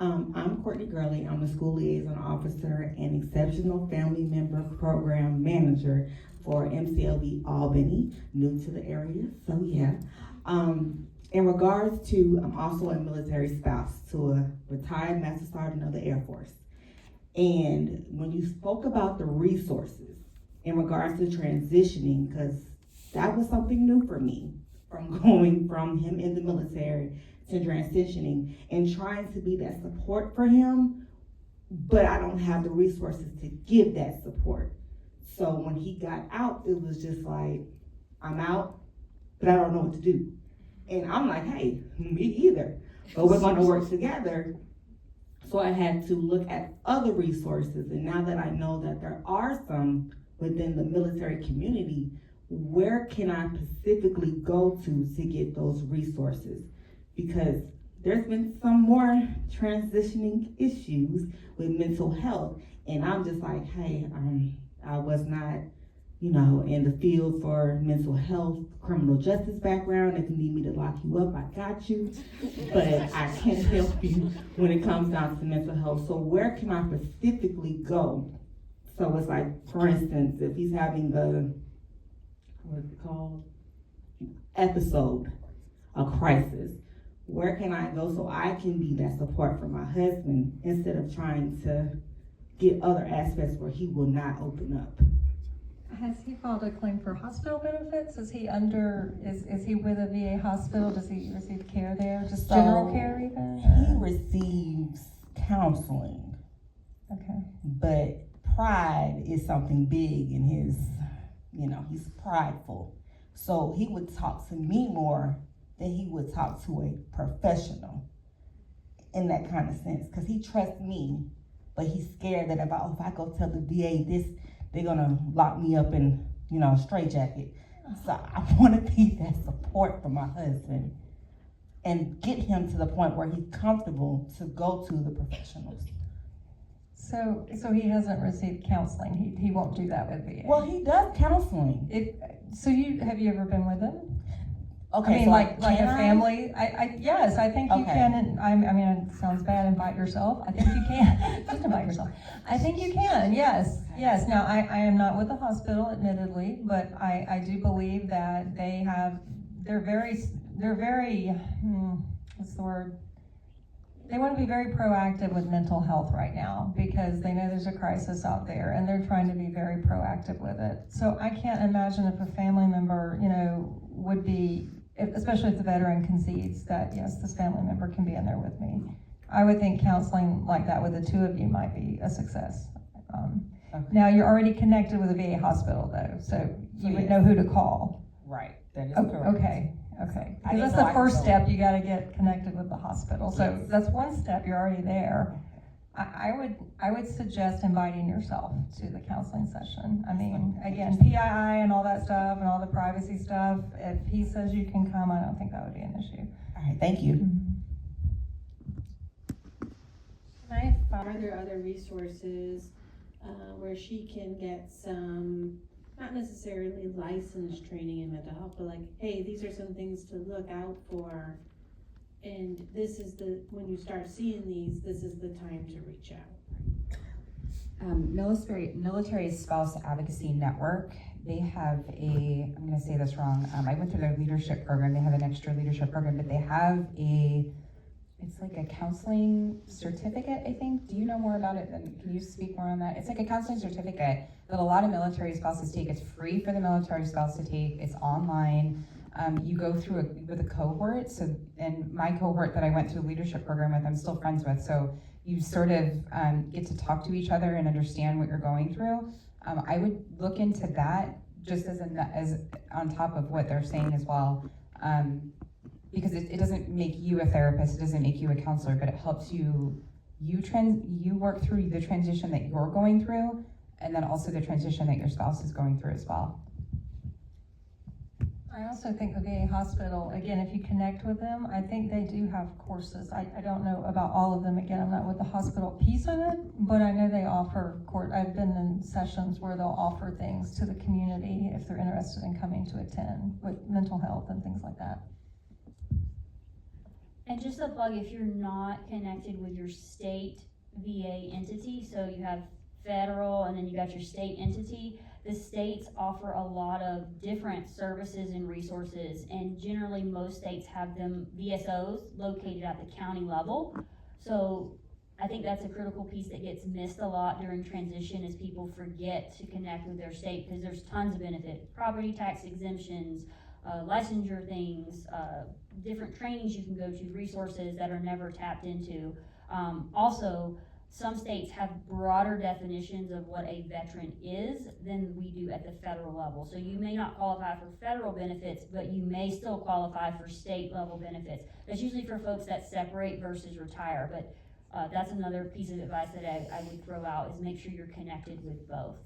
I'm Courtney Gurley. I'm the School Liaison Officer and Exceptional Family Member Program Manager for MCLB Albany, new to the area, so yeah. In regards to, I'm also a military spouse to a retired Master Sergeant of the Air Force. And when you spoke about the resources in regards to transitioning, because that was something new for me, from going from him in the military to transitioning and trying to be that support for him, but I don't have the resources to give that support. So when he got out, it was just like, I'm out, but I don't know what to do. And I'm like, hey, me either, but we're gonna work together. So I had to look at other resources, and now that I know that there are some within the military community, where can I specifically go to get those resources? Because there's been some more transitioning issues with mental health, and I'm just like, hey, I was not, in the field for mental health, criminal justice background. If you need me to lock you up, I got you, but I can't help you when it comes down to mental health. So where can I specifically go? So it's like, for instance, if he's having what's it called? Episode, a crisis. Where can I go so I can be that support for my husband instead of trying to get other aspects where he will not open up? Has he filed a claim for hospital benefits? Is he with a VA hospital? Does he receive care there? Just general care even? He receives counseling. Okay. But pride is something big in his, he's prideful. So he would talk to me more than he would talk to a professional in that kind of sense. Because he trusts me, but he's scared that if I go tell the VA this, they're gonna lock me up in, a straitjacket. So I wanna be that support for my husband and get him to the point where he's comfortable to go to the professionals. So he hasn't received counseling. He won't do that with VA. Well, he does counseling. Have you ever been with him? Okay, I mean, so like a family. Yes, I think you Okay. can. And I mean, it sounds bad. Invite yourself. I think you can. Just invite yourself. I think you can. Yes. Now, I am not with the hospital, admittedly, but I do believe that they're very. What's the word? They want to be very proactive with mental health right now because they know there's a crisis out there and they're trying to be very proactive with it. So I can't imagine if a family member, would be, especially if the veteran concedes that, yes, this family member can be in there with me. I would think counseling like that with the two of you might be a success. Okay. Now, you're already connected with a VA hospital though, so you would know who to call. Right, that is correct. Okay. Because that's the first step, you gotta get connected with the hospital. So Yes. that's one step, you're already there. I would suggest inviting yourself to the counseling session. I mean, again, PII and all that stuff and all the privacy stuff, if he says you can come, I don't think that would be an issue. All right, thank you. Are there other resources where she can get some, not necessarily licensed training in mental health, but like, hey, these are some things to look out for, and this is when you start seeing these, this is the time to reach out? Military Spouse Advocacy Network, they have I'm going to say this wrong, I went through their leadership program, they have an extra leadership program, but they have it's like a counseling certificate, I think. Do you know more about it? Can you speak more on that? It's like a counseling certificate that a lot of military spouses take. It's free for the military spouse to take. It's online. You go through with a cohort. So, and my cohort that I went through a leadership program with, I'm still friends with. So you sort of get to talk to each other and understand what you're going through. I would look into that just as on top of what they're saying as well. Because it doesn't make you a therapist, it doesn't make you a counselor, but it helps you work through the transition that you're going through, and then also the transition that your spouse is going through as well. I also think the VA hospital, again, if you connect with them, I think they do have courses. I don't know about all of them. Again, I'm not with the hospital piece of it, but I know they offer I've been in sessions where they'll offer things to the community if they're interested in coming to attend with mental health and things like that. And just a plug, if you're not connected with your state VA entity, so you have federal and then you got your state entity, the states offer a lot of different services and resources, and generally most states have them VSOs located at the county level. So I think that's a critical piece that gets missed a lot during transition, is people forget to connect with their state, because there's tons of benefits, property tax exemptions, licensure things, different trainings you can go to, resources that are never tapped into. Also, some states have broader definitions of what a veteran is than we do at the federal level. So you may not qualify for federal benefits, but you may still qualify for state level benefits. That's usually for folks that separate versus retire, but that's another piece of advice that I would throw out, is make sure you're connected with both.